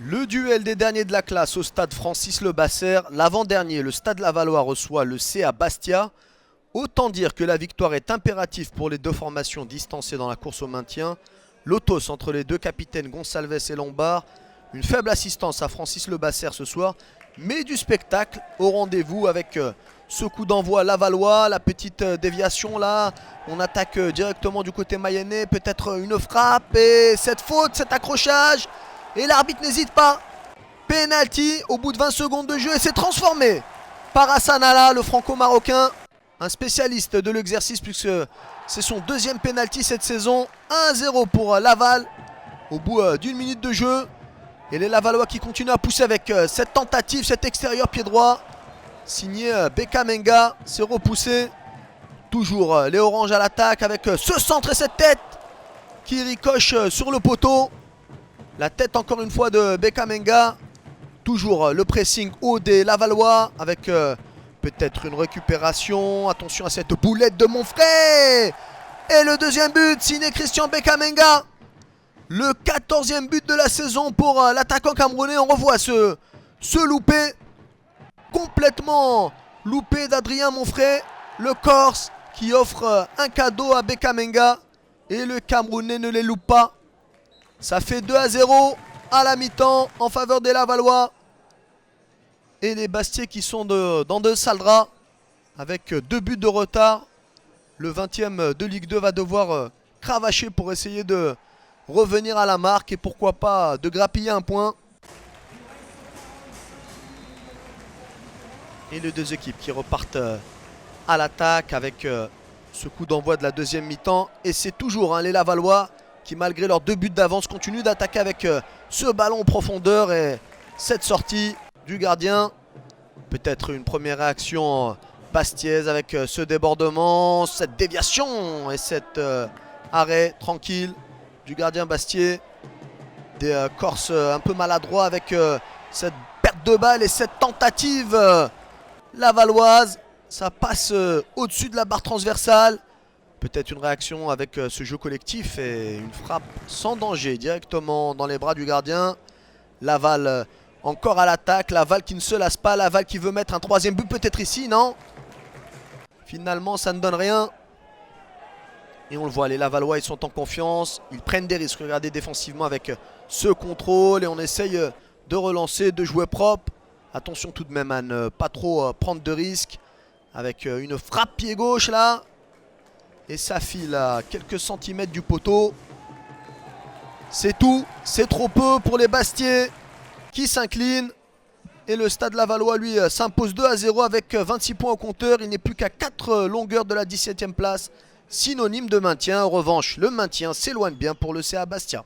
Le duel des derniers de la classe au stade Francis-Le-Basser. L'avant-dernier, le stade Lavallois, reçoit le CA Bastia. Autant dire que la victoire est impérative pour les deux formations distancées dans la course au maintien. L'autos entre les deux capitaines Gonçalves et Lombard. Une faible assistance à Francis-Le-Basser ce soir, mais du spectacle au rendez-vous avec ce coup d'envoi lavallois, la petite déviation là. On attaque directement du côté mayennais, peut-être une frappe et cette faute, cet accrochage. Et l'arbitre n'hésite pas. Penalty au bout de 20 secondes de jeu et c'est transformé par Hassan Allah, le franco-marocain. Un spécialiste de l'exercice puisque c'est son deuxième penalty cette saison. 1-0 pour Laval au bout d'une minute de jeu. Et les Lavallois qui continuent à pousser avec cette tentative, cet extérieur pied droit. Signé Beka Menga, c'est repoussé. Toujours les Oranges à l'attaque avec ce centre et cette tête qui ricoche sur le poteau. La tête encore une fois de Beka Menga. Toujours le pressing haut des Lavallois avec peut-être une récupération. Attention à cette boulette de Monfray. Et le deuxième but signé Christian Beka Menga. Le 14e but de la saison pour l'attaquant camerounais. On revoit ce loupé. Complètement loupé d'Adrien Monfray. Le Corse qui offre un cadeau à Beka Menga. Et le Camerounais ne les loupe pas. Ça fait 2-0 à la mi-temps en faveur des Lavallois. Et les Bastiais qui sont dans de sales draps. Avec 2 buts de retard. Le 20e de Ligue 2 va devoir cravacher pour essayer de revenir à la marque. Et pourquoi pas de grappiller un point. Et les deux équipes qui repartent à l'attaque avec ce coup d'envoi de la deuxième mi-temps. Et c'est toujours les Lavallois qui, malgré leurs 2 buts d'avance, continuent d'attaquer avec ce ballon en profondeur. Et cette sortie du gardien. Peut-être une première réaction bastiaise avec ce débordement, cette déviation et cet arrêt tranquille du gardien bastiais. Des Corses un peu maladroits avec cette perte de balle et cette tentative lavalloise. Ça passe au-dessus de la barre transversale. Peut-être une réaction avec ce jeu collectif et une frappe sans danger directement dans les bras du gardien. Laval encore à l'attaque. Laval qui ne se lasse pas. Laval qui veut mettre un 3e but peut-être ici, non? Finalement ça ne donne rien. Et on le voit, les Lavallois ils sont en confiance. Ils prennent des risques. Regardez défensivement avec ce contrôle. Et on essaye de relancer, de jouer propre. Attention tout de même à ne pas trop prendre de risques. Avec une frappe pied gauche là. Et ça file à quelques centimètres du poteau. C'est tout. C'est trop peu pour les Bastiais qui s'inclinent. Et le Stade Lavallois lui s'impose 2-0 avec 26 points au compteur. Il n'est plus qu'à 4 longueurs de la 17e place. Synonyme de maintien. En revanche, le maintien s'éloigne bien pour le CA Bastia.